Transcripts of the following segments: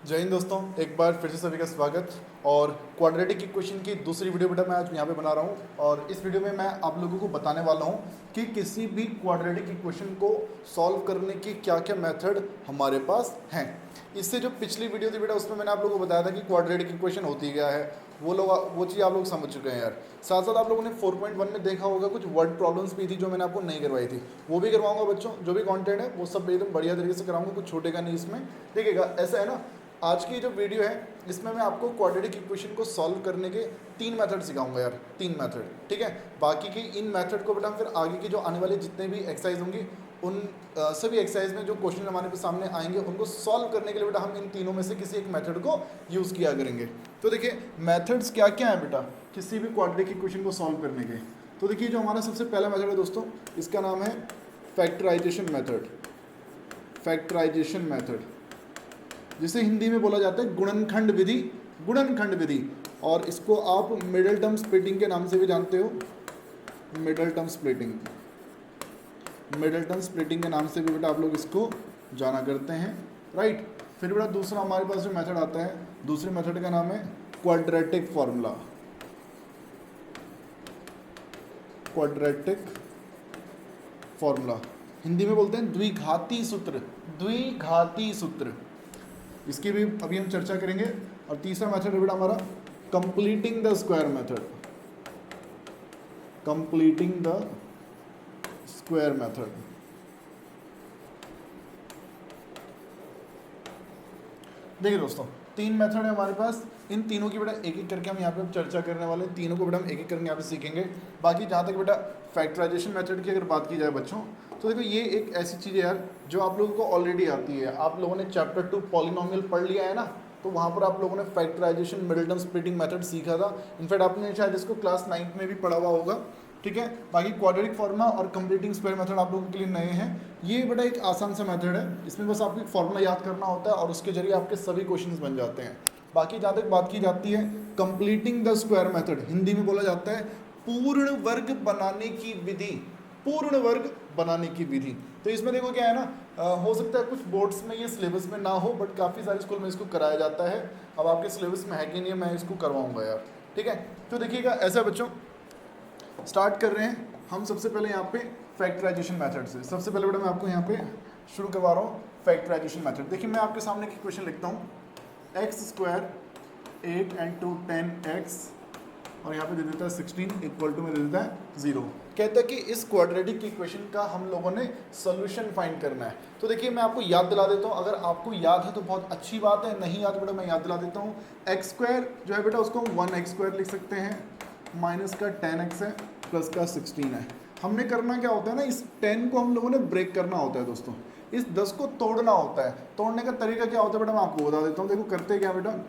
जय हिंद दोस्तों, एक बार फिर से सभी का स्वागत। और क्वाड्रेटिक इक्वेशन की दूसरी वीडियो बेटा मैं आज यहाँ पे बना रहा हूँ। और इस वीडियो में मैं आप लोगों को बताने वाला हूँ कि किसी भी क्वाड्रेटिक इक्वेशन को सॉल्व करने की क्या क्या मेथड हमारे पास हैं। इससे जो पिछली वीडियो थी बेटा उसमें मैंने आप लोगों को बताया था कि क्वाड्रेटिक इक्वेशन होती क्या है, वो चीज़ आप लोग समझ चुके हैं यार। साथ साथ आप लोगों ने 4.1 में देखा होगा कुछ वर्ड प्रॉब्लम्स भी थी जो मैंने आपको नहीं करवाई थी, वो भी करवाऊंगा बच्चों। जो भी कंटेंट है वो सब एकदम बढ़िया तरीके से कराऊंगा, कुछ छोटेगा नहीं इसमें। देखिएगा ऐसा है ना, आज की जो वीडियो है इसमें मैं आपको क्वाड्रेटिक इक्वेशन को सॉल्व करने के 3 मेथड सिखाऊंगा यार, 3 मेथड, ठीक है। बाकी की इन मेथड को बेटा हम फिर आगे की जो आने वाली जितने भी एक्सरसाइज होंगी उन सभी एक्सरसाइज में जो क्वेश्चन हमारे पे सामने आएंगे उनको सॉल्व करने के लिए बेटा हम इन तीनों में से किसी एक मेथड को यूज़ किया करेंगे। तो देखिए मेथड्स क्या क्या है बेटा किसी भी क्वाड्रेटिक इक्वेशन को सॉल्व करने के। तो देखिए जो हमारा सबसे पहला मेथड है दोस्तों, इसका नाम है फैक्टराइजेशन मेथड। फैक्टराइजेशन मेथड जिसे हिंदी में बोला जाता है गुणनखंड विधि। गुणनखंड विधि, और इसको आप मिडल टर्म स्प्लिटिंग के नाम से भी जानते हो। Middle term splitting, middle term splitting के नाम से भी बेटा आप लोग इसको जाना करते हैं, राइट। फिर बेटा दूसरा हमारे पास जो मेथड आता है, दूसरे मेथड का नाम है quadratic formula. Quadratic formula Hindi में बोलते हैं द्विघाती सूत्र। द्विघाती सूत्र, इसकी भी अभी हम चर्चा करेंगे। और तीसरा मेथड है बेटा हमारा completing the square method. Completing the square method. देखिए दोस्तों 3 मेथड है हमारे पास, इन तीनों की बेटा एक एक करके हम यहाँ पे चर्चा करने वाले हैं। तीनों को बेटा हम एक एक करके यहाँ पे सीखेंगे। बाकी जहाँ तक बेटा फैक्टराइजेशन मेथड की अगर बात की जाए बच्चों, तो देखो ये एक ऐसी चीज़ है यार जो आप लोगों को ऑलरेडी आती है। आप लोगों ने चैप्टर 2 पॉलिनोमियल पढ़ लिया है ना, तो वहाँ पर आप लोगों ने factorisation middle term splitting method सीखा था। इनफैक्ट आपने शायद इसको क्लास 9th में भी पढ़ा हुआ होगा, ठीक है। बाकी क्वाड्रेटिक फॉर्मूला और कंप्लीटिंग स्क्वायर मेथड आप लोगों के लिए नए हैं। ये बेटा एक आसान सा मेथड है, इसमें बस आपको फॉर्मूला याद करना होता है और उसके जरिए आपके सभी क्वेश्चंस बन जाते हैं। बाकी जहाँ तक बात की जाती है completing the square method, Hindi में बोला जाता है पूर्ण वर्ग बनाने की विधि। पूर्ण वर्ग बनाने की विधि। तो इसमें देखो क्या है ना, हो सकता है कुछ बोर्ड्स में ये सिलेबस में ना हो, बट काफ़ी सारे स्कूल में इसको कराया जाता है। अब आपके सिलेबस में है कि नहीं, मैं इसको करवाऊंगा यार, ठीक है। तो देखिएगा ऐसा बच्चों, स्टार्ट कर रहे हैं हम सबसे पहले यहाँ पे फैक्टराइजेशन मेथड से। सबसे पहले बेटा मैं आपको यहाँ पे शुरू करवा रहा हूँ फैक्टराइजेशन मेथड। देखिए मैं आपके सामने एक क्वेश्चन लिखता हूँ, एक्स स्क्वायर 8 and 2 10x, और यहाँ पे दे देता है 16 इक्वल टू में दे देता है 0। कहता है कि इस क्वाड्रेटिक इक्वेशन का हम लोगों ने सोल्यूशन फाइंड करना है। तो देखिए मैं आपको याद दिला देता हूँ, अगर आपको याद है तो बहुत अच्छी बात है, नहीं याद बेटा मैं याद दिला देता हूँ। एक्स स्क्वायर जो है बेटा उसको हम 1x स्क्वायर लिख सकते हैं, माइनस का 10x है, प्लस का 16 है। हमने करना क्या होता है ना, इस 10 को हम लोगों ने ब्रेक करना होता है दोस्तों, इस 10 को तोड़ना होता है। तोड़ने का तरीका क्या होता है बेटा मैं आपको बता देता हूँ। देखो करते क्या बेटा,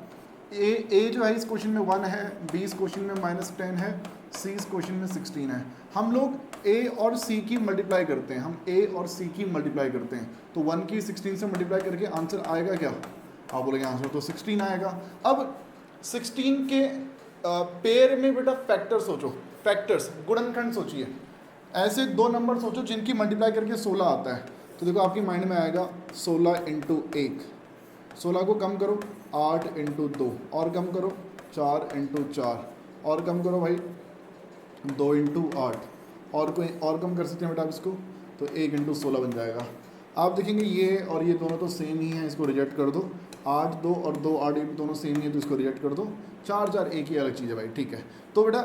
ए जो है इस क्वेश्चन में 1 है, बी इस क्वेश्चन में -10 है, सी इस क्वेश्चन में 16 है। हम लोग ए और सी की मल्टीप्लाई करते हैं, हम ए और सी की मल्टीप्लाई करते हैं। तो 1 की 16 से मल्टीप्लाई करके आंसर आएगा क्या, आप बोलेंगे आंसर तो 16 आएगा। अब 16 के पेयर में बेटा फैक्टर सोचो, फैक्टर्स गुणनखंड सोचिए। ऐसे 2 नंबर सोचो जिनकी मल्टीप्लाई करके 16 आता है। तो देखो आपके माइंड में आएगा 16 × 1, 16 को कम करो 8 × 2, और कम करो 4 × 4, और कम करो भाई 2 × 8, और कोई और कम कर सकते हैं बेटा आप इसको, तो 1 × 16 बन जाएगा। आप देखेंगे ये और ये दोनों तो सेम ही हैं, इसको रिजेक्ट कर दो। 8 2 और 2 8 ये दोनों सेम ही है, तो इसको रिजेक्ट कर दो। 4 4 एक ही अलग चीज़ है भाई, ठीक है। तो बेटा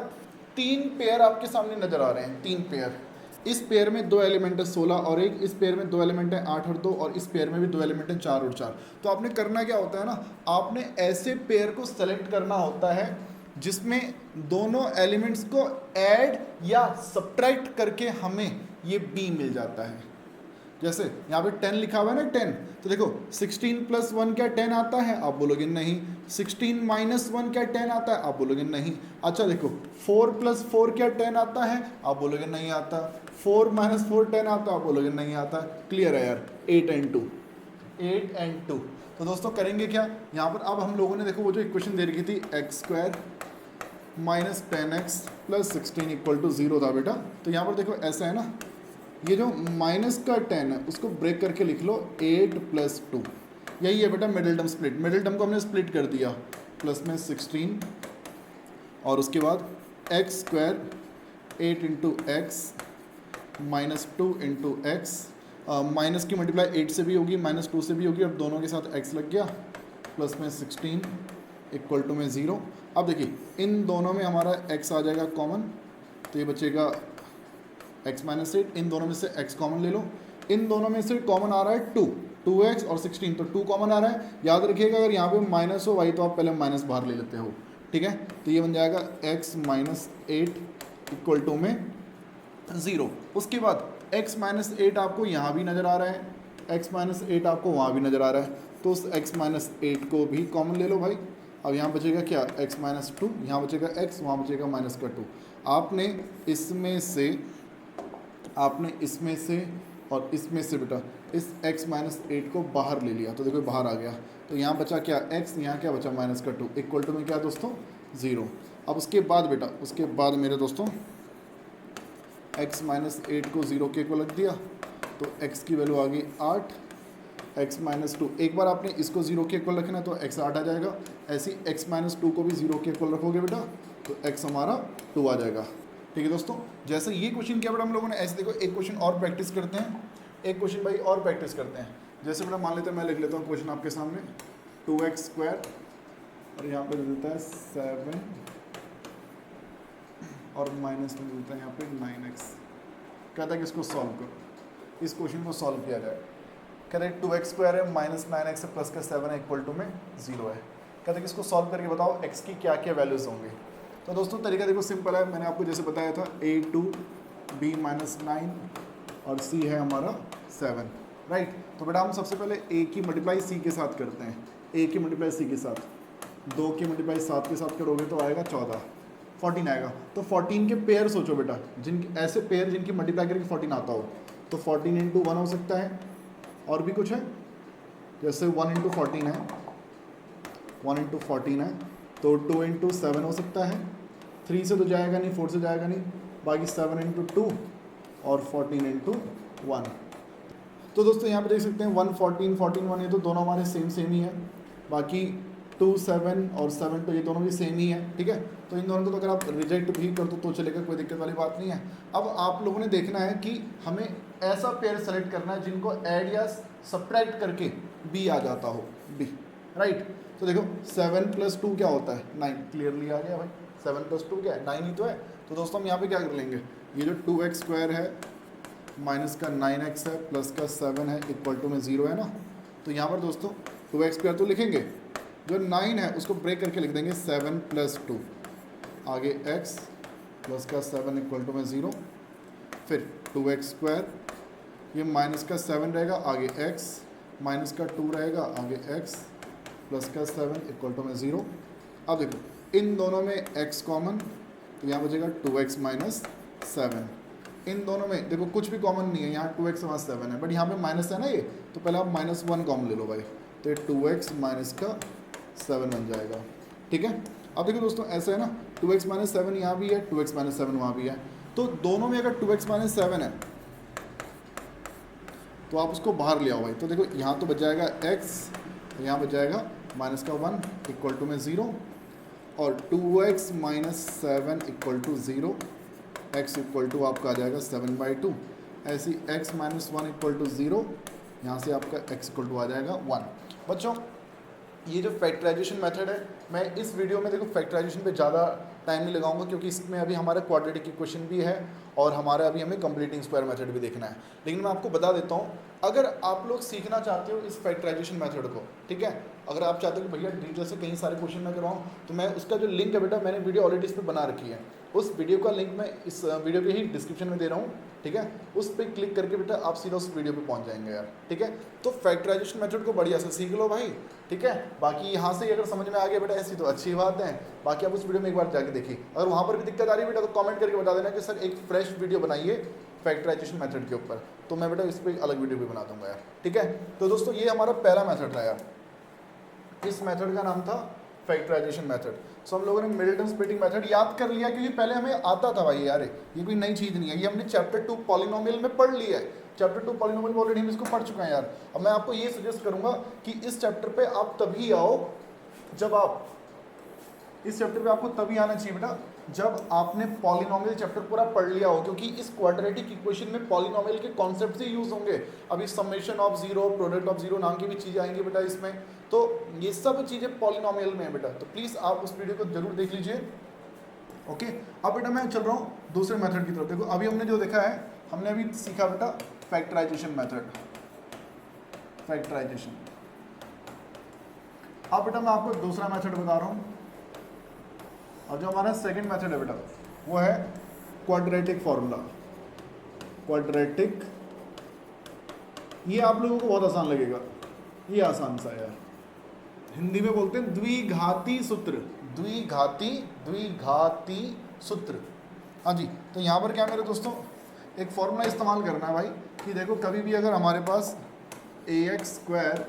3 पेयर आपके सामने नजर आ रहे हैं, 3 पेयर। इस पेयर में 2 एलिमेंट है 16 और 1, इस पेयर में 2 एलिमेंट है 8 और 2, और इस पेयर में भी 2 एलिमेंट है 4 और 4। तो आपने करना क्या होता है ना, आपने ऐसे पेयर को सेलेक्ट करना होता है जिसमें दोनों एलिमेंट्स को ऐड या सब्ट्रैक्ट करके हमें ये बी मिल जाता है। जैसे यहाँ पे 10 लिखा हुआ है ना 10, तो देखो 16 + 1 क्या 10 आता है, आप बोलोगे नहीं। 16 - 1 क्या 10 आता है, आप बोलोगे नहीं। अच्छा देखो 4 + 4 क्या 10 आता है, आप बोलोगे नहीं आता। 4 - 4 10 आता है, आप बोलोगे नहीं आता। क्लियर है यार, 8 and 2, 8 and 2। तो दोस्तों करेंगे क्या यहाँ पर, अब हम लोगों ने देखो वो जो इक्वेशन दे रखी थी x² - 10x + 16 = 0 था बेटा। तो यहाँ पर देखो ऐसा है ना, ये जो माइनस का 10 है उसको ब्रेक करके लिख लो 8 + 2, यही है बेटा middle term split. Middle term को हमने स्प्लिट कर दिया, प्लस में 16 और उसके बाद x square 8 into x minus 2 into x, minus की मल्टीप्लाई 8 से भी होगी, माइनस 2 से भी होगी, और दोनों के साथ x लग गया, प्लस में 16 इक्वल टू में 0। अब देखिए इन दोनों में हमारा x आ जाएगा कॉमन, तो ये बचेगा x माइनस 8, इन दोनों में से x कॉमन ले लो, इन दोनों में से कॉमन आ रहा है 2x और 16, तो 2 कॉमन आ रहा है। याद रखिएगा अगर यहाँ पे माइनस हो भाई तो आप पहले माइनस बाहर ले लेते हो, ठीक है। तो ये बन जाएगा x माइनस 8 इक्वल टू में 0। उसके बाद x माइनस 8 आपको यहाँ भी नज़र आ रहा है, x माइनस 8 आपको वहाँ भी नज़र आ रहा है, तो उस x माइनस 8 को भी कॉमन ले लो भाई। अब यहाँ बचेगा क्या, x माइनस 2, यहाँ बचेगा x, वहाँ बचेगा माइनस का 2। आपने इसमें से और इसमें से बेटा इस x माइनस 8 को बाहर ले लिया, तो देखो बाहर आ गया, तो यहाँ बचा क्या x, यहाँ क्या बचा माइनस का 2 इक्वल टू में क्या दोस्तों 0। अब उसके बाद बेटा, उसके बाद मेरे दोस्तों x माइनस 8 को 0 के इक्वल रख दिया, तो x की वैल्यू आ गई 8, x माइनस 2, एक बार आपने इसको 0 के इक्वल रखना है तो x 8 आ जाएगा, ऐसे ही x माइनस 2 को भी 0 के इक्वल रखोगे बेटा तो x हमारा 2 आ जाएगा। ठीक है दोस्तों, जैसे ये क्वेश्चन किया बेटा हम लोगों ने, ऐसे देखो एक क्वेश्चन और प्रैक्टिस करते हैं, एक क्वेश्चन भाई और प्रैक्टिस करते हैं। जैसे बेटा मान लेते हैं, मैं लिख लेता हूँ क्वेश्चन आपके सामने, 2x स्क्वायर और यहाँ पे देता है 7 और माइनस में देता है यहाँ पे 9x। कहता है कि इसको सॉल्व करो, इस क्वेश्चन को सॉल्व किया जाए। कहते हैं 2x स्क्वायर है माइनस 9x है प्लस का 7 है इक्वल टू में 0 है। कहते हैं कि इसको सॉल्व करके बताओ x की क्या क्या वैल्यूज़ होंगे। तो दोस्तों तरीका देखो सिंपल है, मैंने आपको जैसे बताया था a टू b माइनस 9 और c है हमारा 7, राइट। तो बेटा हम सबसे पहले a की मल्टीप्लाई c के साथ करते हैं, a की मल्टीप्लाई c के साथ, 2 की मल्टीप्लाई 7 के साथ करोगे तो आएगा 14, 14 आएगा। तो 14 के पेयर सोचो बेटा, जिनके ऐसे पेयर जिनकी मल्टीप्लाई करके 14 आता हो, तो 14 इंटू 1 हो सकता है, और भी कुछ है जैसे 1 इंटू 14 है, 1 इंटू 14 है, तो 2 इंटू 7 हो सकता है, 3 से तो जाएगा नहीं, 4 से जाएगा नहीं, बाकी 7 इंटू 2 और 14 इंटू 1। तो दोस्तों यहाँ पे देख सकते हैं 1 14 14 1, ये तो दोनों हमारे सेम ही है, बाकी 2 7 और 7 तो ये दोनों भी सेम ही है, ठीक है। तो इन दोनों को तो अगर आप रिजेक्ट भी कर दो तो चलेगा, कोई दिक्कत वाली बात नहीं है। अब आप लोगों ने देखना है कि हमें ऐसा पेयर सेलेक्ट करना है जिनको ऐड या सब्ट्रैक्ट करके b आ जाता हो, b, राइट। तो देखो 7 प्लस 2 क्या होता है 9, क्लियरली आ गया भाई, 7 प्लस 2 क्या है 9 ही तो है। तो दोस्तों हम यहाँ पे क्या कर लेंगे, ये जो 2x स्क्वायर है माइनस का 9x है प्लस का 7 है इक्वल टू में 0 है ना, तो यहाँ पर दोस्तों 2x स्क्वायर तो लिखेंगे, जो 9 है उसको ब्रेक करके लिख देंगे 7 प्लस 2, आगे x प्लस का 7 इक्वल टू में 0, फिर 2x स्क्वायर, ये माइनस का 7 रहेगा, आगे x माइनस का 2 रहेगा, आगे x प्लस का 7 इक्वल टू में 0। अब देखो इन दोनों में x कॉमन, तो यहाँ बचेगा 2x माइनस 7, इन दोनों में देखो कुछ भी कॉमन नहीं है, यहाँ 2x वहाँ 7 है, बट यहाँ पे माइनस है ना ये, तो पहले आप माइनस 1 कॉमन ले लो भाई, तो ये 2x माइनस का 7 बन जाएगा, ठीक है। अब देखो दोस्तों ऐसा है ना, 2x माइनस 7 यहाँ भी है, 2x माइनस 7 वहाँ भी है, तो दोनों में अगर 2x माइनस 7 है तो आप उसको बाहर ले आओ भाई। तो देखो यहाँ तो बच जाएगा x, यहाँ बच जाएगा माइनस का 1 इक्वल टू में 0, और 2x minus 7 equal to 0, x equal to आपका आ जाएगा 7/2, ऐसी x माइनस 1 इक्वल टू 0, यहाँ से आपका x इक्वल टू आ जाएगा 1। बच्चों ये जो फैक्टराइजेशन मेथड है, मैं इस वीडियो में देखो फैक्टराइजेशन पे ज़्यादा टाइम नहीं लगाऊंगा, क्योंकि इसमें अभी हमारा क्वाड्रेटिक इक्वेशन भी है और हमारा अभी हमें कंप्लीटिंग स्क्वायर मेथड भी देखना है। लेकिन मैं आपको बता देता हूँ, अगर आप लोग सीखना चाहते हो इस फैक्टराइजेशन मेथड को, ठीक है, अगर आप चाहते हो कि भैया डिटेल से कई सारे क्वेश्चन मैं करवाऊँ, तो मैं उसका जो लिंक है बेटा, मैंने वीडियो ऑलरेडी इस पर बना रखी है, उस वीडियो का लिंक मैं इस वीडियो के ही डिस्क्रिप्शन में दे रहा हूँ, ठीक है। उस पर क्लिक करके बेटा आप सीधा उस वीडियो पे पहुँच जाएंगे यार, ठीक है। तो फैक्टराइजेशन मेथड को बढ़िया से सीख लो भाई, ठीक है। बाकी यहाँ से अगर समझ में आ गया बेटा ऐसी तो अच्छी बात है, बाकी आप उस वीडियो में एक बार जाके देखिए। अगर वहाँ पर भी दिक्कत आ रही है बेटा तो कमेंट करके बता देना कि सर एक फ्रेश वीडियो बनाइए फैक्टराइजेशन मेथड के ऊपर, तो मैं बेटा इस पर अलग वीडियो भी बना दूंगा यार, ठीक है। तो दोस्तों ये हमारा पहला मेथड था यार, इस मेथड का नाम था फैक्टराइजेशन मेथड। सो हम लोगों ने मिडिल टर्म स्प्लिटिंग मेथड याद कर लिया, क्योंकि पहले हमें आता था भाई यार, ये कोई नई चीज़ नहीं है, ये हमने चैप्टर 2 पॉलिनोमियल में पढ़ लिया है चैप्टर 2 पॉलिनोमियल में ऑलरेडी हम इसको पढ़ चुके हैं यार। अब मैं आपको ये सजेस्ट करूंगा कि इस चैप्टर पे आप तभी आओ जब आप इस चैप्टर पे आपको तभी आना चाहिए बेटा जब आपने पॉलिनोमियल चैप्टर पूरा पढ़ लिया हो, क्योंकि इस क्वाड्रेटिक इक्वेशन में पॉलिनोमियल के कॉन्सेप्ट ही यूज होंगे। अभी summation of zero, product of zero नाम की भी चीज़ें आएंगी बेटा इसमें, तो ये सब चीज़ें पॉलिनोमियल में है बेटा। तो प्लीज़ आप उस वीडियो को जरूर देख लीजिए। ओके, अब बेटा मैं चल रहा हूँ दूसरे मेथड की तरफ। देखो अभी हमने जो देखा है, हमने अभी सीखा बेटा फैक्टराइजेशन मेथड, फैक्टराइजेशन। अब बेटा मैं आपको दूसरा मेथड बता रहा हूँ, और जो हमारा सेकंड मेथड है बेटा वो है क्वाड्रेटिक फॉर्मूला। क्वाड्रेटिक, ये आप लोगों को बहुत आसान लगेगा, ये आसान सा है यार। हिंदी में बोलते हैं द्विघाती सूत्र, द्विघाती सूत्र। हाँ जी, तो यहाँ पर क्या मेरे दोस्तों एक फॉर्मूला इस्तेमाल करना है भाई कि देखो कभी भी अगर हमारे पास ax²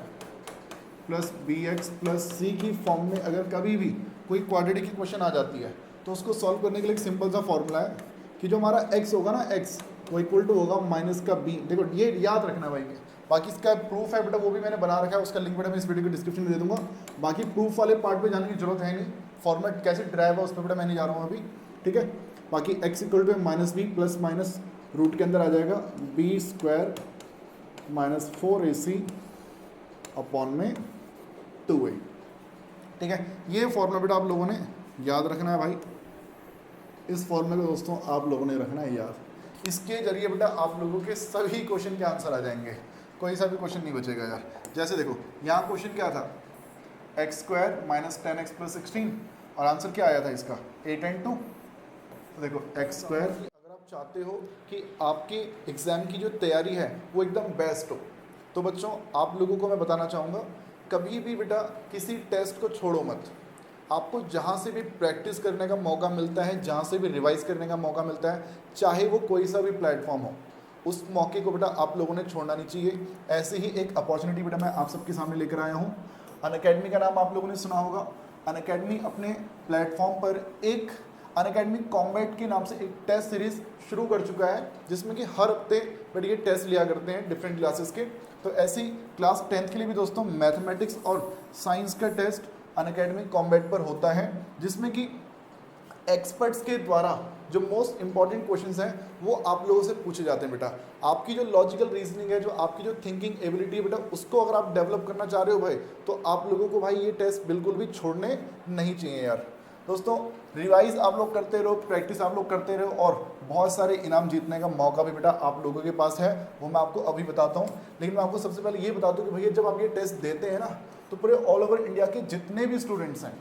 plus bx plus c की फॉर्म में अगर कभी भी कोई क्वाड्रेटिक इक्वेशन आ जाती है तो उसको सॉल्व करने के लिए एक सिंपल सा फॉर्मूला है कि जो हमारा x होगा ना, x वो इक्वल टू होगा माइनस का b। देखो ये याद रखना भाई, बाकी इसका प्रूफ है बेटा वो भी मैंने बना रखा है, उसका लिंक बेटा मैं इस वीडियो के डिस्क्रिप्शन में दे दूंगा। बाकी प्रूफ वाले पार्ट पे जाने की जरूरत है नहीं, फॉर्मेट कैसे ड्राइव है उस पर बेटा मैं नहीं जा रहा हूँ अभी, ठीक है। बाकी x equal to minus b plus minus root के अंदर आ जाएगा b² माइनस 4ac अपॉन में 2a, ठीक है। ये फॉर्मूला बेटा आप लोगों ने याद रखना है भाई। इस फॉर्मूले को दोस्तों आप लोगों ने रखना है याद। इसके जरिए बेटा आप लोगों के सभी क्वेश्चन के आंसर आ जाएंगे, कोई सा भी क्वेश्चन नहीं बचेगा यार। जैसे देखो यहाँ क्वेश्चन क्या था, x² माइनस 10x प्लस 16, और आंसर क्या आया था इसका 8 and 2। तो देखो x², अगर आप चाहते हो कि आपके एग्ज़ाम की जो तैयारी है वो एकदम बेस्ट हो, तो बच्चों आप लोगों को मैं बताना चाहूँगा कभी भी बेटा किसी टेस्ट को छोड़ो मत। आपको जहाँ से भी प्रैक्टिस करने का मौका मिलता है, जहाँ से भी रिवाइज करने का मौका मिलता है, चाहे वो कोई सा भी प्लेटफॉर्म हो, उस मौके को बेटा आप लोगों ने छोड़ना नहीं चाहिए। ऐसे ही एक अपॉर्चुनिटी बेटा मैं आप सबके सामने लेकर आया हूँ। अनअकैडमी का नाम आप लोगों ने सुना होगा। अनअकैडमी अपने प्लेटफॉर्म पर एक अनअकैडमी कॉम्बैट के नाम से एक टेस्ट सीरीज शुरू कर चुका है, जिसमें कि हर हफ्ते बेटा ये टेस्ट लिया करते हैं डिफरेंट क्लासेस के। तो ऐसी क्लास 10th के लिए भी दोस्तों मैथमेटिक्स और साइंस का टेस्ट अनअकैडमी कॉम्बैट पर होता है, जिसमें कि एक्सपर्ट्स के द्वारा जो मोस्ट इंपॉर्टेंट क्वेश्चंस हैं वो आप लोगों से पूछे जाते हैं बेटा। आपकी जो लॉजिकल रीजनिंग है, जो आपकी जो थिंकिंग एबिलिटी है बेटा, उसको अगर आप डेवलप करना चाह रहे हो भाई, तो आप लोगों को भाई ये टेस्ट बिल्कुल भी छोड़ने नहीं चाहिए यार। दोस्तों रिवाइज आप लोग करते रहो, प्रैक्टिस आप लोग करते रहो, और बहुत सारे इनाम जीतने का मौका भी बेटा आप लोगों के पास है, वो मैं आपको अभी बताता हूँ। लेकिन मैं आपको सबसे पहले ये बता दूँ कि भैया जब आप ये टेस्ट देते हैं ना, तो पूरे ऑल ओवर इंडिया के जितने भी स्टूडेंट्स हैं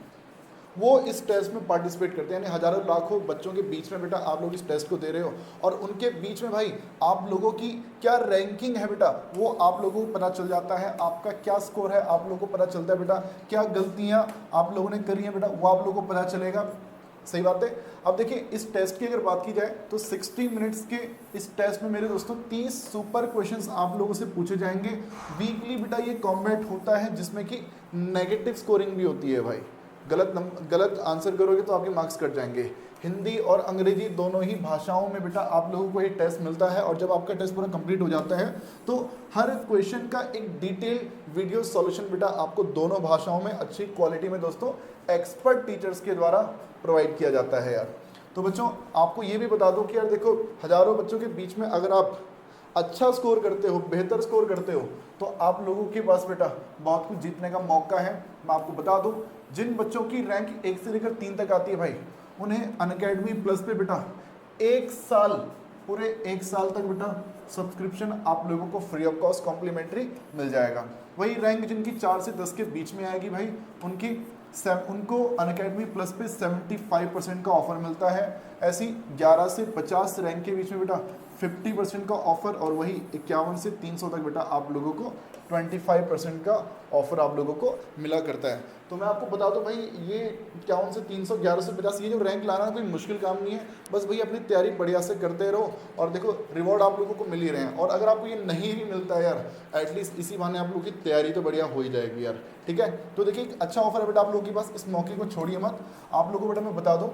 वो इस टेस्ट में पार्टिसिपेट करते हैं। यानी हज़ारों लाखों बच्चों के बीच में बेटा आप लोग इस टेस्ट को दे रहे हो, और उनके बीच में भाई आप लोगों की क्या रैंकिंग है बेटा वो आप लोगों को पता चल जाता है। आपका क्या स्कोर है आप लोगों को पता चलता है बेटा। क्या गलतियां आप लोगों ने करी हैं बेटा वो आप लोगों को पता चलेगा। सही बात है। अब देखिए इस टेस्ट की अगर बात की जाए तो 60 मिनट्स के इस टेस्ट में मेरे दोस्तों 30 सुपर क्वेश्चंस आप लोगों से पूछे जाएंगे। वीकली बेटा ये कॉम्बैट होता है, जिसमें कि नेगेटिव स्कोरिंग भी होती है भाई। गलत आंसर करोगे तो आपके मार्क्स कट जाएंगे। हिंदी और अंग्रेजी दोनों ही भाषाओं में बेटा आप लोगों को ये टेस्ट मिलता है, और जब आपका टेस्ट पूरा कंप्लीट हो जाता है तो हर क्वेश्चन का एक डिटेल वीडियो सॉल्यूशन बेटा आपको दोनों भाषाओं में अच्छी क्वालिटी में दोस्तों एक्सपर्ट टीचर्स के द्वारा प्रोवाइड किया जाता है यार। तो बच्चों आपको ये भी बता दूं कि यार देखो हज़ारों बच्चों के बीच में अगर आप अच्छा स्कोर करते हो, बेहतर स्कोर करते हो, तो आप लोगों के पास बेटा बहुत कुछ जीतने का मौका है। मैं आपको बता दूं जिन बच्चों की रैंक 1 से लेकर 3 तक आती है भाई, उन्हें अनअकैडमी प्लस पे बेटा एक साल, पूरे 1 साल तक बेटा सब्सक्रिप्शन आप लोगों को फ्री ऑफ कॉस्ट कॉम्प्लीमेंट्री मिल जाएगा। वही रैंक जिनकी 4 से 10 के बीच में आएगी भाई, उनको अनअकैडमी प्लस पे 75% का ऑफर मिलता है। ऐसी 11 से 50 रैंक के बीच में बेटा 50% का ऑफर, और वही 51 से 300 तक बेटा आप लोगों को 25% का ऑफर आप लोगों को मिला करता है। तो मैं आपको बता दूं भाई ये 51 से 300, 11 से 50 ये जो रैंक लाना कोई मुश्किल काम नहीं है। बस भाई अपनी तैयारी बढ़िया से करते रहो, और देखो रिवॉर्ड आप लोगों को मिल ही रहे हैं। और अगर आपको ये नहीं भी मिलता है यार, एटलीस्ट इसी बहाने आप लोगों की तैयारी तो बढ़िया हो ही जाएगी यार। ठीक है, तो देखिए एक अच्छा ऑफर है बेटा आप लोगों के पास, इस मौके को छोड़िए मत। आप लोगों को बेटा मैं बता दूँ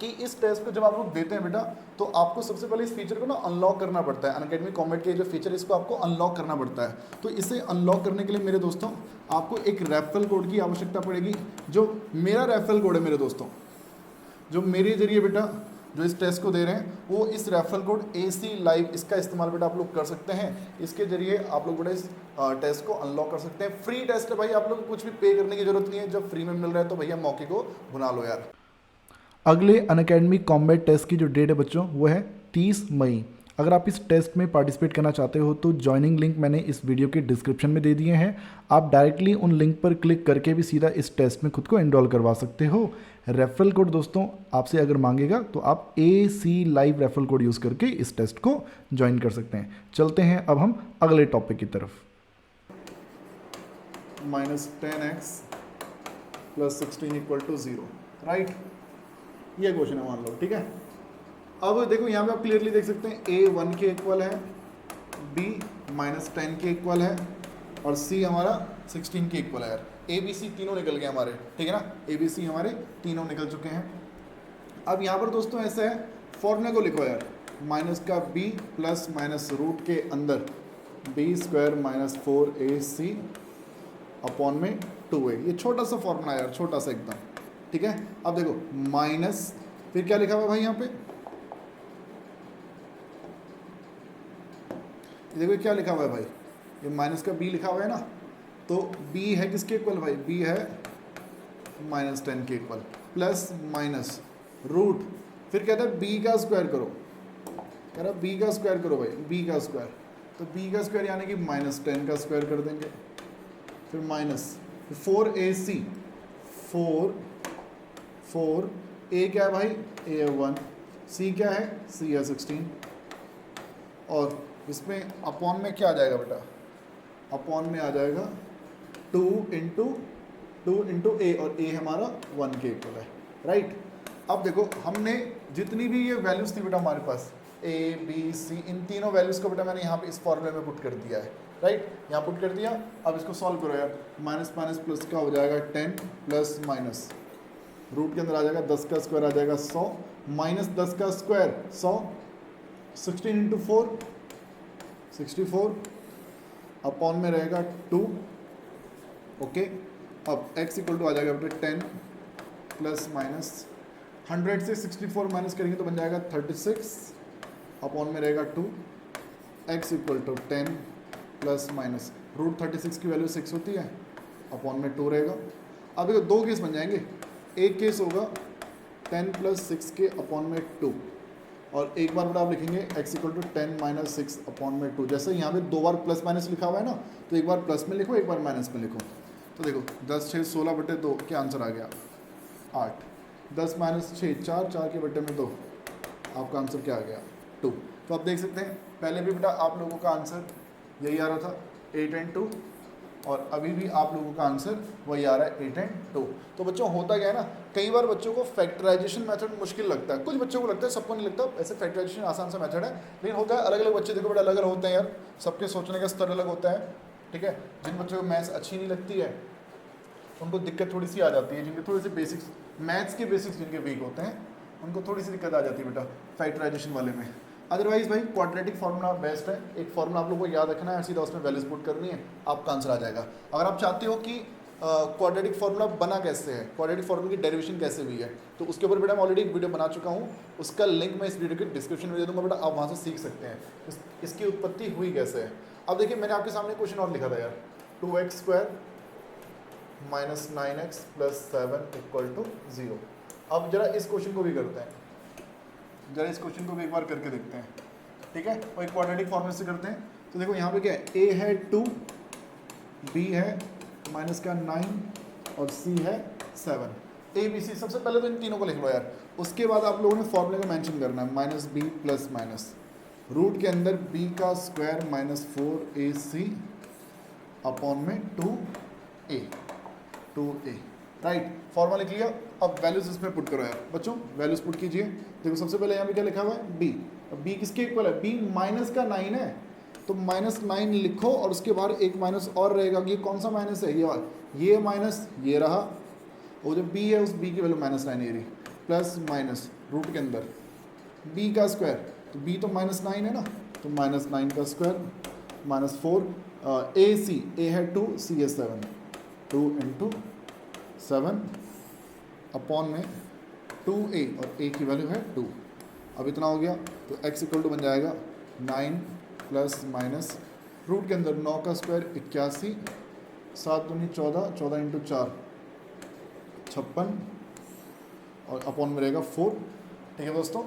कि इस टेस्ट को जब आप लोग देते हैं बेटा तो आपको सबसे पहले इस फीचर को ना अनलॉक करना पड़ता है। अनअकैडमी कॉम्बैट के जो फीचर है इसको आपको अनलॉक करना पड़ता है। तो इसे अनलॉक करने के लिए मेरे दोस्तों आपको एक रेफरल कोड की आवश्यकता पड़ेगी। जो मेरा रेफरल कोड है मेरे दोस्तों, जो मेरे जरिए बेटा जो इस टेस्ट को दे रहे हैं वो इस रेफरल कोड AC लाइव, इसका इस्तेमाल बेटा आप लोग कर सकते हैं। इसके जरिए आप लोग बेटा इस टेस्ट को अनलॉक कर सकते हैं। फ्री टेस्ट है भाई, आप लोग को कुछ भी पे करने की जरूरत नहीं है। जब फ्री में मिल रहा है तो भैया मौके को भुना लो यार। अगले अनअकैडमी कॉम्बैट टेस्ट की जो डेट है बच्चों वो है 30 मई। अगर आप इस टेस्ट में पार्टिसिपेट करना चाहते हो तो ज्वाइनिंग लिंक मैंने इस वीडियो के डिस्क्रिप्शन में दे दिए हैं। आप डायरेक्टली उन लिंक पर क्लिक करके भी सीधा इस टेस्ट में खुद को एनरोल करवा सकते हो। रेफरल कोड दोस्तों आपसे अगर मांगेगा तो आप AC live referral code use करके इस टेस्ट को ज्वाइन कर सकते हैं। चलते हैं अब हम अगले टॉपिक की तरफ। -10x + 16 = 0, right. ये क्वेश्चन है मान लो, ठीक है। अब देखो यहाँ पे आप क्लियरली देख सकते हैं A 1 के इक्वल है, B -10 के इक्वल है और C हमारा 16 के इक्वल है यार। ABC तीनों निकल गए हमारे, ठीक है ना। ABC हमारे तीनों निकल चुके हैं। अब यहाँ पर दोस्तों ऐसा है, फॉर्मूले को लिखो यार, माइनस का B प्लस माइनस रूट के अंदर B² - 4AC अपॉन में 2A। ये छोटा सा फॉर्मूला यार, छोटा सा एकदम, ठीक है। अब देखो माइनस, फिर क्या लिखा हुआ है भाई यहाँ पे, देखो क्या लिखा हुआ है भाई, ये माइनस का B लिखा हुआ है ना, तो B है किसके इक्वल भाई, B है -10 के इक्वल, प्लस माइनस रूट, फिर कहता है B का स्क्वायर करो, कह रहा B का स्क्वायर करो भाई, B का स्क्वायर, तो B का स्क्वायर यानी कि -10 का स्क्वायर कर देंगे, फिर माइनस 4AC, 4 A क्या है भाई, A है 1, C क्या है, C है 16, और इसमें अपॉन में क्या आ जाएगा बेटा, अपॉन में आ जाएगा 2 इंटू A, और A हमारा 1 के इक्वल है, राइट। अब देखो हमने जितनी भी ये वैल्यूज़ थी बेटा हमारे पास A, B, C, इन तीनों वैल्यूज़ को बेटा मैंने यहाँ पे इस फॉर्मूले में पुट कर दिया है, राइट। यहाँ पुट कर दिया। अब इसको सॉल्व करो यार, माइनस माइनस प्लस का हो जाएगा 10 प्लस माइनस रूट के अंदर आ जाएगा 10 का स्क्वायर आ जाएगा 100, माइनस 10 का स्क्वायर 100, 16 इंटू 4 64, अपॉन में रहेगा 2, ओके। अब x इक्वल टू आ जाएगा बेटा 10 प्लस माइनस 100 से 64 माइनस करेंगे तो बन जाएगा 36, अपॉन में रहेगा 2, x equal to 10 plus minus root 36 की वैल्यू 6 होती है, अपॉन में 2 रहेगा। अब देखो दो केस बन जाएंगे, एक केस होगा 10 प्लस 6 के अपॉन में 2, और एक बार बेटा आप लिखेंगे x इक्वल टू 10 - 6 अपॉन में 2। जैसे यहाँ पे दो बार प्लस माइनस लिखा हुआ है ना, तो एक बार प्लस में लिखो एक बार माइनस में लिखो। तो देखो 10 6 16 बटे 2 क्या आंसर आ गया 8, 10 - 6 4, 4 के बटे में 2, आपका आंसर क्या आ गया 2। तो आप देख सकते हैं पहले भी बेटा आप लोगों का आंसर यही आ रहा था 8 and 2, और अभी भी आप लोगों का आंसर वही आ रहा है 8 and 2। तो बच्चों होता क्या है ना, कई बार बच्चों को फैक्टराइजेशन मेथड मुश्किल लगता है, कुछ बच्चों को लगता है, सबको नहीं लगता। ऐसे फैक्टराइजेशन आसान सा मेथड है, लेकिन होता है अलग अलग बच्चे देखो बड़ा अलग अलग होते हैं यार, सबके सोचने का स्तर अलग होता है, ठीक है। जिन बच्चों को मैथ्स अच्छी नहीं लगती है उनको दिक्कत थोड़ी सी आ जाती है, जिनके थोड़े से बेसिक्स मैथ्स के बेसिक्स जिनके वीक होते हैं उनको थोड़ी सी दिक्कत आ जाती है बेटा फैक्टराइजेशन वाले में। अदरवाइज भाई क्वाड्रेटिक फार्मूला बेस्ट है, एक फार्मूला आप लोगों को याद रखना है, सीधा उसमें वैल्यूज पुट करनी है, आपका आंसर आ जाएगा। अगर आप चाहते हो कि क्वाड्रेटिक फार्मूला बना कैसे है, क्वाड्रेटिक फार्मूला की डेरिवेशन कैसे हुई है, तो उसके ऊपर बेटा मैं ऑलरेडी एक वीडियो बना चुका हूँ, उसका लिंक मैं इस वीडियो के डिस्क्रिप्शन में दे दूँगा बेटा, आप वहाँ से सीख सकते हैं इसकी उत्पत्ति हुई कैसे है। अब देखिए मैंने आपके सामने क्वेश्चन और लिखा था यार, 2x² - 9x + 7 = 0। अब जरा इस क्वेश्चन को भी करते हैं, जरा इस क्वेश्चन को भी एक बार करके देखते हैं, ठीक है। और एक क्वाड्रेटिक फॉर्मूले से करते हैं। तो देखो यहाँ पे क्या है, a है 2, b है -9 और c है 7, a b c। सबसे पहले तो इन तीनों को लिख लो यार, उसके बाद आप लोगों ने फॉर्मूले को मेंशन करना है, -b प्लस माइनस रूट के अंदर b का स्क्वायर -4ac अपॉन में 2a, राइट। फॉर्मूला लिख लिया। अब वैल्यूज इसमें पुट करो यार बच्चों, वैल्यूज पुट कीजिए। देखो सबसे पहले यहाँ पे क्या लिखा हुआ है b, अब b किसके इक्वल है, b माइनस का 9 है, तो -9 लिखो और उसके बाद एक माइनस और रहेगा, ये कौन सा माइनस है, ये माइनस ये रहा, और जो b है उस b की वैल्यू -9 ये रही, प्लस माइनस रूट के अंदर b का स्क्वायर, तो b तो -9 है ना, तो -9 का स्क्वायर -4 a है 2, c है 7, 2 इंटू 7 अपॉन में 2a, और a की वैल्यू है 2। अब इतना हो गया, तो x इक्वल टू बन जाएगा 9 प्लस माइनस रूट के अंदर 9 का स्क्वायर 81, 7 दूनी 14, 14 इंटू 4 56, और अपॉन में रहेगा 4। ठीक है दोस्तों,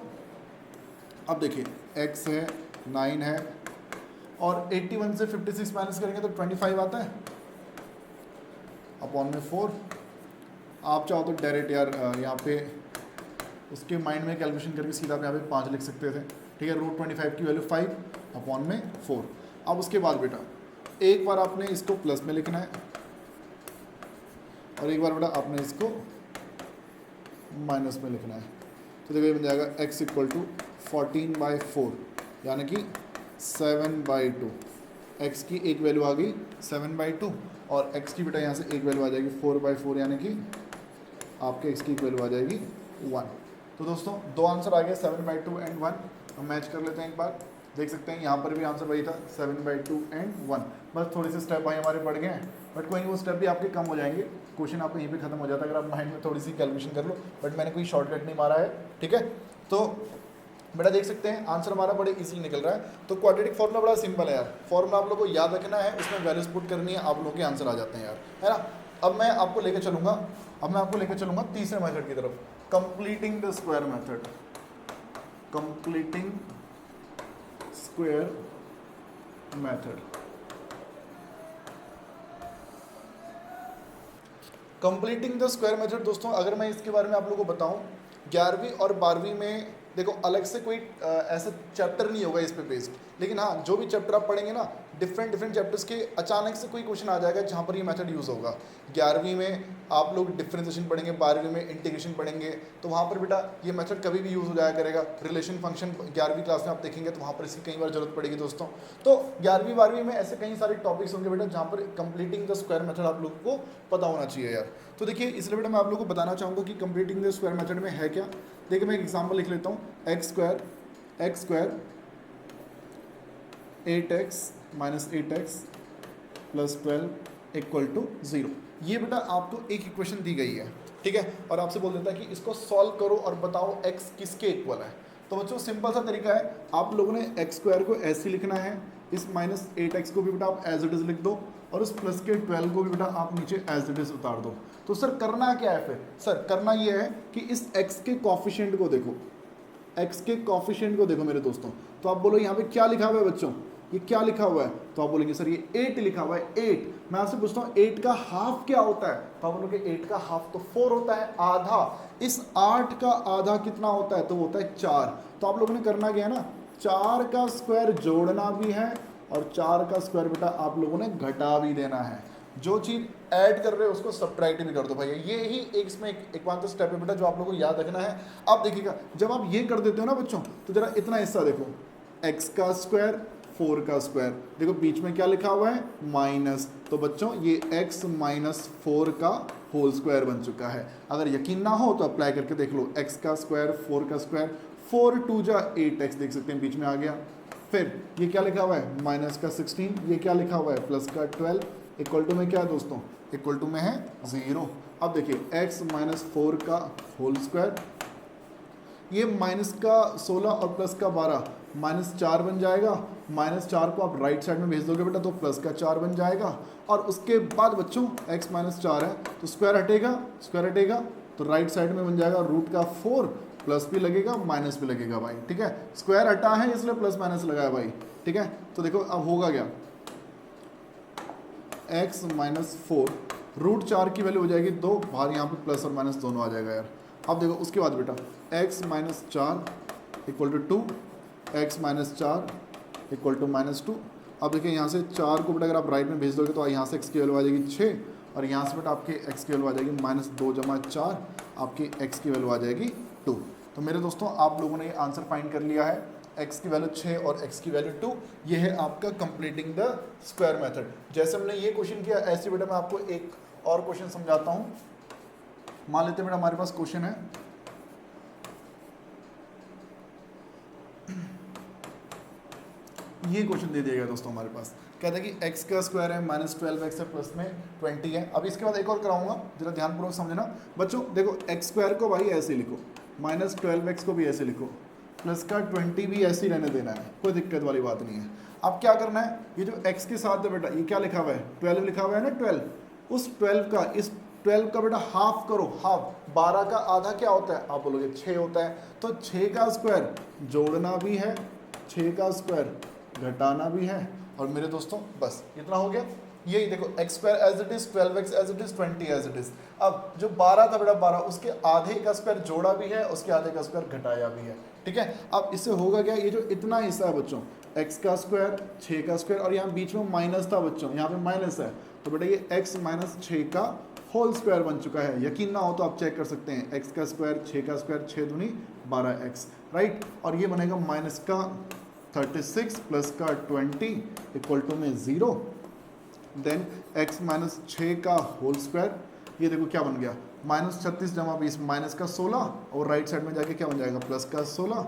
अब देखिए x है 9 है, और 81 से 56 माइनस करेंगे तो 25 आता है, अपॉन में 4। आप चाहो तो डायरेक्ट यार यहाँ पे उसके माइंड में कैलकुलेशन करके सीधा आप यहाँ पे 5 लिख सकते थे। ठीक है, रूट 25 की वैल्यू 5 अपॉन में 4। अब उसके बाद बेटा एक बार आपने इसको प्लस में लिखना है, और एक बार बेटा आपने इसको माइनस में लिखना है। तो देखो ये बन जाएगा x इक्वल टू 14/4, यानी कि 7/2। x की एक वैल्यू आ गई 7/2, और x की बेटा यहाँ से एक वैल्यू आ जाएगी 4/4, यानी कि आपके x की एक वैल्यू आ जाएगी 1। तो दोस्तों दो आंसर आ गए 7/2 एंड 1। हम मैच कर लेते हैं एक बार, देख सकते हैं यहाँ पर भी आंसर वही था 7/2 एंड 1। बस थोड़े से स्टेप भाई हमारे बढ़ गए हैं, बट कोई नहीं, वो स्टेप भी आपके कम हो जाएंगे, क्वेश्चन आपको यहीं पे खत्म हो जाता है अगर आप माइंड में थोड़ी सी कैलकुलेशन कर लो। बट मैंने कोई शॉर्टकट नहीं मारा है। ठीक है, तो बेटा देख सकते हैं आंसर हमारा बड़े इजीली निकल रहा है। तो क्वाड्रेटिक फॉर्मूला बड़ा सिंपल है यार, फॉर्मूला आप लोगों को याद रखना है, उसमें वैल्यूज पुट करनी है, आप लोगों के आंसर आ जाते हैं यार, है ना। अब मैं आपको लेकर चलूंगा तीसरे मेथड की तरफ, completing the square method. Completing square method. Completing the square method दोस्तों, अगर मैं इसके बारे में आप लोगों को बताऊं, 11वीं और 12वीं में देखो अलग से कोई ऐसा चैप्टर नहीं होगा इस पे बेस्ड, लेकिन हाँ जो भी चैप्टर आप पढ़ेंगे ना, डिफरेंट चैप्टर्स के अचानक से कोई क्वेश्चन आ जाएगा जहाँ पर ये मेथड यूज़ होगा। 11वीं में आप लोग डिफरेंशिएशन पढ़ेंगे, 12वीं में इंटीग्रेशन पढ़ेंगे, तो वहाँ पर बेटा ये मेथड कभी भी यूज़ हो जाया करेगा। रिलेशन फंक्शन 11वीं क्लास में आप देखेंगे तो वहाँ पर इसकी कई बार जरूरत पड़ेगी दोस्तों। तो 11वीं 12वीं में ऐसे कई सारे टॉपिक्स होंगे बेटा जहाँ पर कंप्लीटिंग द स्क्वायर मेथड आप लोगों को पता होना चाहिए यार। तो देखिए इसलिए बेटा मैं आप लोगों को बताना चाहूँगा कि कंप्लीटिंग द स्क्वायर मेथड में है क्या। देखिए मैं एक एग्जांपल लिख लेता हूँ, x square 8x minus 8x plus 12 equal to 0। ये बेटा आपको एक इक्वेशन दी गई है, ठीक है, और आपसे बोल देता है कि इसको सॉल्व करो और बताओ x किसके इक्वल है। तो बच्चों सिंपल सा तरीका है, आप लोगों ने x स्क्वायर को ऐसे लिखना है, इस माइनस 8x को भी बेटा आप एज इट इज लिख दो, और उस प्लस के 12 को भी बेटा आप नीचे एज इट इज उतार दो। तो सर करना क्या है फिर? सर करना ये है कि इस x के कॉफिशिएंट को देखो, x के कॉफिशिएंट को देखो मेरे दोस्तों। तो आप बोलो यहाँ पे क्या लिखा हुआ है बच्चों, ये क्या लिखा हुआ है? तो आप बोलेंगे सर ये 8 लिखा हुआ है। 8 मैं आपसे पूछता हूँ 8 का हाफ क्या होता है? तो आप बोलोगे 8 का हाफ तो 4 होता है, आधा। इस 8 का आधा कितना होता है? तो वो होता है 4। तो आप लोगों ने करना क्या है ना, 4 का स्क्वायर जोड़ना भी है और 4 का स्क्वायर बेटा आप लोगों ने घटा भी देना है। जो चीज ऐड कर रहे हो उसको सब्ट्रैक्ट भी कर दो भाई। ये ही एक इसमें एक बात स्टेप है बेटा जो आप लोगों को याद रखना है। अब देखिएगा जब आप ये कर देते हो ना बच्चों, तो जरा इतना हिस्सा देखो, x का स्क्वायर 4 का स्क्वायर, देखो बीच में क्या लिखा हुआ है, माइनस। तो बच्चों ये x माइनस 4 का होल स्क्वायर बन चुका है। अगर यकीन ना हो तो अप्लाई करके देख लो, x का स्क्वायर 4 का स्क्वायर, 4 2 जा 8x, देख सकते हैं बीच में आ गया। फिर ये क्या लिखा हुआ है, माइनस का 16, ये क्या लिखा हुआ है, प्लस का 12, इक्वल टू में क्या है दोस्तों, इक्वल टू में है 0। अब देखिए x माइनस 4 का होल स्क्वायर, ये माइनस का 16 और प्लस का 12, माइनस 4 बन जाएगा। माइनस 4 को आप राइट साइड में भेज दोगे बेटा तो प्लस का 4 बन जाएगा। और उसके बाद बच्चों x माइनस 4 है तो स्क्वायर हटेगा तो राइट साइड में बन जाएगा रूट का 4, प्लस भी लगेगा माइनस भी लगेगा भाई, ठीक है। स्क्वायर हटा है इसलिए प्लस माइनस लगाया भाई, ठीक है। तो देखो अब होगा क्या, x माइनस 4 रूट 4 की वैल्यू हो जाएगी 2, बाहर यहाँ पे प्लस और माइनस दोनों आ जाएगा यार। अब देखो उसके बाद बेटा x minus 4 equal to 2, x minus 4 equal to minus 2। अब देखिए यहाँ से 4 को बेटा अगर आप राइट में भेज दोगे तो यहाँ से x की वैल्यू आ जाएगी 6, और यहाँ से बेटा आपके x की वैल्यू आ जाएगी माइनस 2 जमा 4, आपकी x की वैल्यू आ जाएगी 2। तो मेरे दोस्तों आप लोगों ने ये आंसर फाइंड कर लिया है, x की वैल्यू 6 और x की वैल्यू 2। ये है आपका कंप्लीटिंग द स्क्वायर मेथड। जैसे हमने ये क्वेश्चन किया ऐसे बेटा मैं आपको एक और क्वेश्चन समझाता हूँ। मान लेते हैं बेटा हमारे पास क्वेश्चन है ये क्वेश्चन दे दिया गया दोस्तों हमारे पास, कहते हैं कि x का स्क्वायर है -12x है प्लस में 20 है। अब इसके बाद एक और कराऊंगा, जरा ध्यानपूर्वक समझना बच्चों। देखो x स्क्वायर को भाई ऐसे लिखो, -12x को भी ऐसे लिखो, प्लस का 20 भी ऐसे ही रहने देना है, कोई दिक्कत वाली बात नहीं है। अब क्या करना है, ये जो x के साथ है बेटा, ये क्या लिखा हुआ है 12 लिखा हुआ है ना 12, उस 12 का इस 12 का बेटा हाफ करो, हाफ 12 का आधा क्या होता है, आप बोलोगे 6 होता है, तो 6 का स्क्वायर जोड़ना भी है, 6 का स्क्वायर घटाना भी है, और मेरे दोस्तों बस इतना हो गया। यही देखो x square as it is, 12x as it is, 20 as it is. अब जो 12 था बेटा 12, उसके आधे का स्क्वायर जोड़ा भी है, उसके आधे का स्क्वायर घटाया भी है, ठीक है। अब इससे होगा क्या, ये जो इतना हिस्सा है बच्चों, x का स्क्वायर 6 का स्क्वायर, और यहाँ बीच में माइनस था बच्चों, यहाँ पे माइनस है, तो बेटा ये x माइनस 6 का होल स्क्वायर बन चुका है। यकीन ना हो तो आप चेक कर सकते हैं, x का स्क्वायर 6 का स्क्वायर 6 दूनी 12x, राइट। और ये बनेगा माइनस का 36 प्लस का 20 इक्वल टू में 0, देन x माइनस 6 का होल स्क्वायर, ये देखो क्या बन गया, -36 जमा 20 माइनस का 16, और राइट साइड में जाके क्या बन जाएगा प्लस का 16,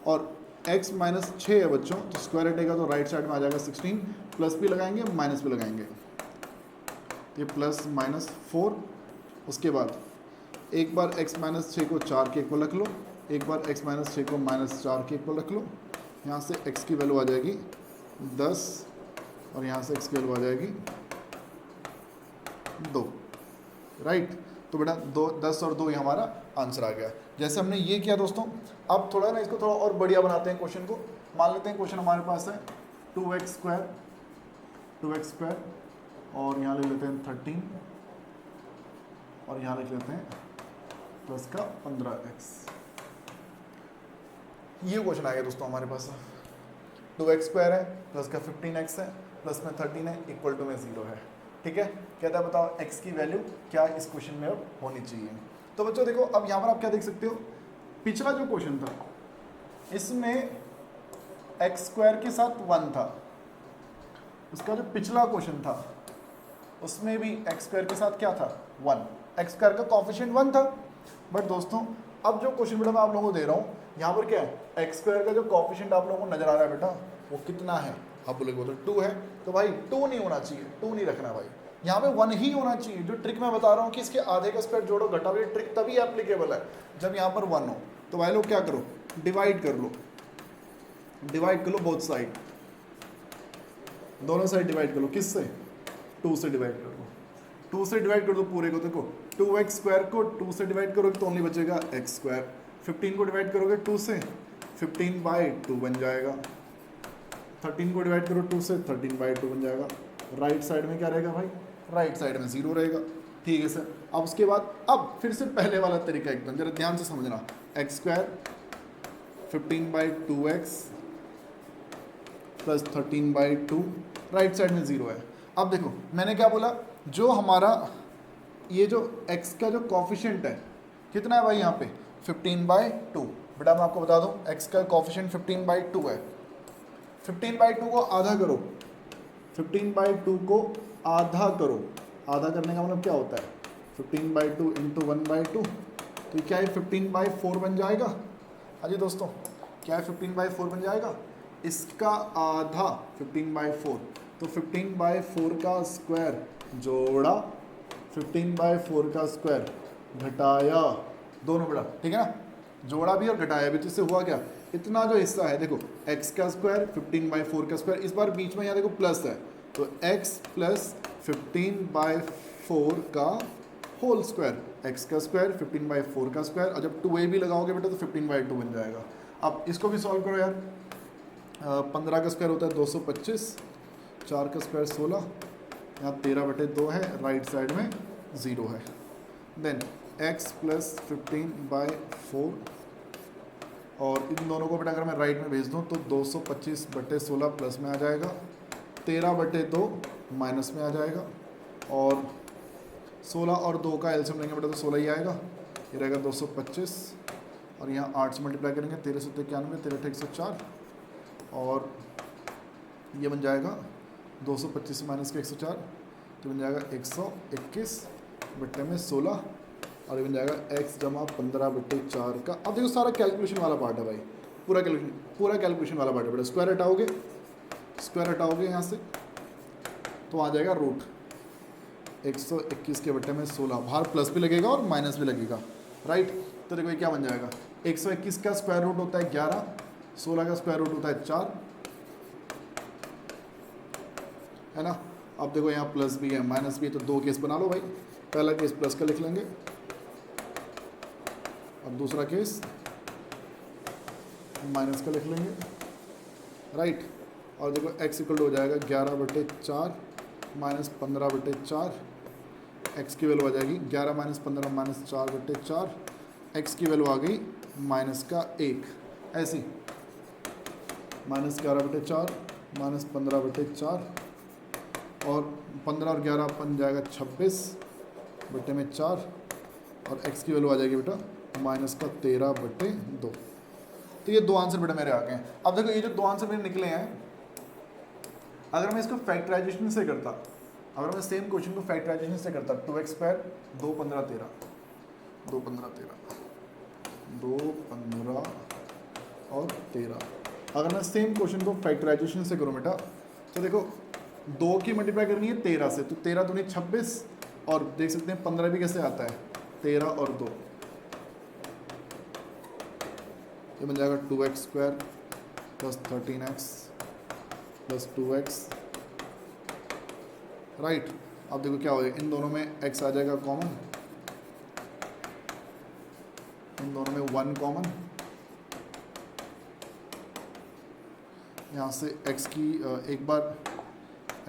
और x माइनस 6 है बच्चों, तो स्क्वायर हटेगा तो राइट साइड में आ जाएगा 16, प्लस भी लगाएंगे माइनस भी लगाएंगे, ये प्लस माइनस 4। उसके बाद एक बार x माइनस 6 को 4 के इक्वल रख लो, एक बार x माइनस 6 को -4 के इक्वल रख लो, यहाँ से x की वैल्यू आ जाएगी 10, और यहाँ से x की वैल्यू आ जाएगी 2, राइट। तो बेटा 10 और 2 ये हमारा आंसर आ गया। जैसे हमने ये किया दोस्तों, अब थोड़ा ना इसको थोड़ा और बढ़िया बनाते हैं क्वेश्चन को। मान लेते हैं क्वेश्चन हमारे पास है 2x स्क्वायर, और यहाँ लिख लेते हैं 13, और यहाँ लिख लेते हैं प्लस का 15x। ये क्वेश्चन आ गया दोस्तों हमारे पास, 2x स्क्वायर है प्लस का 15x है प्लस में 13 है इक्वल टू में 0 है, ठीक है। कहता है बताओ x की वैल्यू क्या इस क्वेश्चन में अब होनी चाहिए। तो बच्चों देखो, अब यहाँ पर आप क्या देख सकते हो, पिछला जो क्वेश्चन था इसमें x स्क्वायर के साथ 1 था, उसका जो पिछला क्वेश्चन था उसमें भी x स्क्वायर के साथ क्या था 1, x स्क्वायर का कॉफिशिएंट 1 था। बट दोस्तों अब जो क्वेश्चन बेटा मैं आप लोगों को दे रहा हूँ, यहाँ पर क्या है, x स्क्वायर का जो कॉफिशिएंट आप लोगों को नजर आ रहा है बेटा, वो कितना है, आप बोलोगे वो तो 2 है, तो भाई 2 नहीं होना चाहिए, 2 नहीं रखना भाई, यहाँ पे 1 ही होना चाहिए। जो ट्रिक मैं बता रहा हूँ कि इसके आधे का स्क्वायर जोड़ो घटाओ, ये ट्रिक तभी एप्लीकेबल है जब यहाँ पर 1 हो। तो भाई लोग क्या करो, डिवाइड कर लो, डिवाइड कर लो बोथ साइड, दोनों साइड डिवाइड कर लो, किससे 2 से डिवाइड कर दो, 2 से डिवाइड कर दो पूरे को। देखो 2x स्क्वायर को 2 से डिवाइड करोगे तो ओनली बचेगा x स्क्वायर, 15 को डिवाइड करोगे 2 से 15/2 बन जाएगा, 13 को डिवाइड करो 2 से 13/2 बन जाएगा। राइट साइड में क्या रहेगा भाई, राइट साइड में 0 रहेगा, ठीक है सर। अब उसके बाद अब फिर से पहले वाला तरीका एकदम जरा ध्यान से समझना, x square 15/2x plus 13/2, right side में 0 है। अब देखो मैंने क्या बोला, जो हमारा ये जो x का जो कॉफिशिएंट है कितना है भाई, यहाँ पे 15/2। बेटा मैं आपको बता दूं x का कॉफिशिएंट 15/2 है, 15/2 को आधा करो, 15/2 को आधा करो, आधा करने का मतलब क्या होता है 15/2 × 1/2, तो क्या है 15/4 बन जाएगा। हाँ जी दोस्तों, क्या है 15/4 बन जाएगा, इसका आधा 15/4, तो 15/4 का स्क्वायर जोड़ा 15/4 का स्क्वायर घटाया, दोनों बड़ा, ठीक है ना, जोड़ा भी और घटाया भी। तो इससे हुआ क्या, इतना जो हिस्सा है देखो x का स्क्वायर 15/4 का स्क्वायर, इस बार बीच में यहाँ देखो प्लस है, तो x प्लस 15/4 का होल स्क्वायर, x का स्क्वायर 15/4 का स्क्वायर, और जब 2a भी लगाओगे बेटा तो 15/2 बन जाएगा। अब इसको भी सॉल्व करो यार, 15 का स्क्वायर होता है 225, 4 का स्क्वायर 16, यहाँ 13/2 है, राइट साइड में 0 है। देन x प्लस 15/4, और इन दोनों को बेटा अगर मैं राइट में भेज दूँ तो 225/16 प्लस में आ जाएगा, 13/2 माइनस में आ जाएगा, और 16 और 2 का एलसीएम लेंगे बेटा तो 16 ही आएगा, ये रहेगा 225, और यहाँ 8 से मल्टीप्लाई करेंगे 1391, 13×104, और ये बन जाएगा 225 से माइनस के 104, तो बन जाएगा 121/16, और ये बन जाएगा x जमा 15/4 का। अब देखो सारा कैलकुलेशन वाला पार्ट है भाई, पूरा कैलकुलेशन वाला पार्ट है बेटा। स्क्वायर हटाओगे स्क्वायर हटाओगे यहाँ से तो आ जाएगा रूट 121 के बट्टे में 16, बाहर प्लस भी लगेगा और माइनस भी लगेगा, राइट। तो देखो ये क्या बन जाएगा, 121 का स्क्वायर रूट होता है 11, 16 का स्क्वायर रूट होता है 4, है ना। अब देखो यहाँ प्लस भी है माइनस भी है, तो दो केस बना लो भाई। पहला केस प्लस का लिख लेंगे, अब दूसरा केस माइनस का लिख लेंगे, राइट। और देखो x इक्वल हो जाएगा 11/4 माइनस 15/4, x की वैल्यू आ जाएगी 11 माइनस 15 माइनस 4/4, x की वैल्यू आ गई माइनस का 1, ऐसी माइनस 11/4 माइनस 15/4 और 15 और 11 बन जाएगा 26/4 और x की वैल्यू आ जाएगी बेटा माइनस का 13/2। तो ये दो आंसर बेटा मेरे आ गए हैं। अब देखो ये जो दो आंसर मेरे निकले हैं, अगर मैं इसको फैक्टराइजेशन से करता, अगर मैं सेम क्वेश्चन को फैक्टराइजेशन से करता 2x स्क्वायर 2 15 13 2 15 13 2 15 और 13, अगर मैं सेम क्वेश्चन को फैक्टराइजेशन से करूँ बेटा, तो देखो 2 की मल्टीप्लाई करनी है 13 से, तो 13 दूनी 26 और देख सकते हैं 15 भी कैसे आता है 13 और 2, ये बन जाएगा 2x square plus 13x plus 2x, right. अब देखो क्या हो जाएगा, इन दोनों में x आ जाएगा कॉमन, इन दोनों में 1 कॉमन, यहाँ से x की एक बार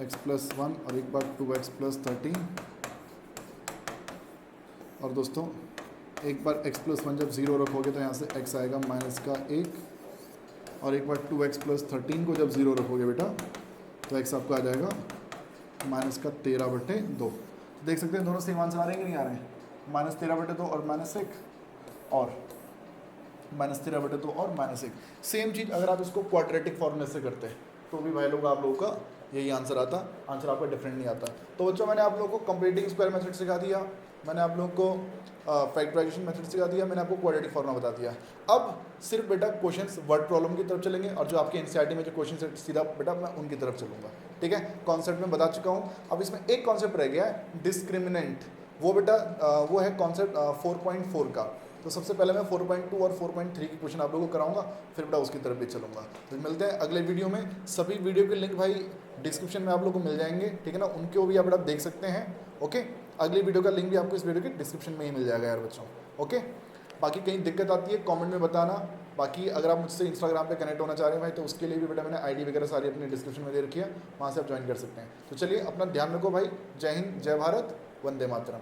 x प्लस 1 और एक बार 2x प्लस 13, और दोस्तों एक बार x प्लस 1 जब 0 रखोगे तो यहाँ से x आएगा माइनस का 1, और एक बार 2x प्लस 13 को जब 0 रखोगे बेटा तो x आपका आ जाएगा माइनस का 13/2। देख सकते हैं दोनों सेम आंसर आ रहे हैं कि नहीं आ रहे हैं, माइनस 13/2 और माइनस 1 और माइनस 13/2 और माइनस 1। सेम चीज़ अगर आप इसको क्वाड्रेटिक फॉर्मूले से करते हैं तो भी भाई लोग आप लोगों का यही आंसर आता, आंसर आपका डिफरेंट नहीं आता। तो बच्चों मैंने आप लोगों को कंप्लीटिंग स्क्वायर मेथड सिखा दिया, मैंने आप लोगों को फैक्टराइजेशन मेथड सिखा दिया, मैंने आपको क्वाड्रेटिक फॉर्मूला बता दिया। अब सिर्फ बेटा क्वेश्चंस वर्ड प्रॉब्लम की तरफ चलेंगे, और जो आपके एनसीईआरटी में जो क्वेश्चन सीधा बेटा मैं उनकी तरफ चलूँगा, ठीक है। कॉन्सेप्ट में बता चुका हूँ, अब इसमें एक कॉन्सेप्ट रह गया है डिस्क्रिमिनेंट, वो बेटा वो है कॉन्सेप्ट 4.4 का। तो सबसे पहले मैं 4.2 और 4.3 की क्वेश्चन आप लोगों को कराऊंगा, फिर बेटा उसकी तरफ भी चलूँगा। तो मिलते हैं अगले वीडियो में, सभी वीडियो के लिंक भाई डिस्क्रिप्शन में आप लोगों को मिल जाएंगे, ठीक है ना, उनको भी आप बेटा देख सकते हैं, ओके। अगली वीडियो का लिंक भी आपको इस वीडियो के डिस्क्रिप्शन में ही मिल जाएगा यार बच्चों, ओके। बाकी कहीं दिक्कत आती है कमेंट में बताना, बाकी अगर आप मुझसे इंस्टाग्राम पे कनेक्ट होना चाह रहे हैं भाई तो उसके लिए भी बेटा मैंने आईडी वगैरह सारी अपनी डिस्क्रिप्शन में दे रखी है, वहाँ से आप ज्वाइन कर सकते हैं। तो चलिए अपना ध्यान रखो भाई, जय हिंद, जय भारत, वंदे मातरम।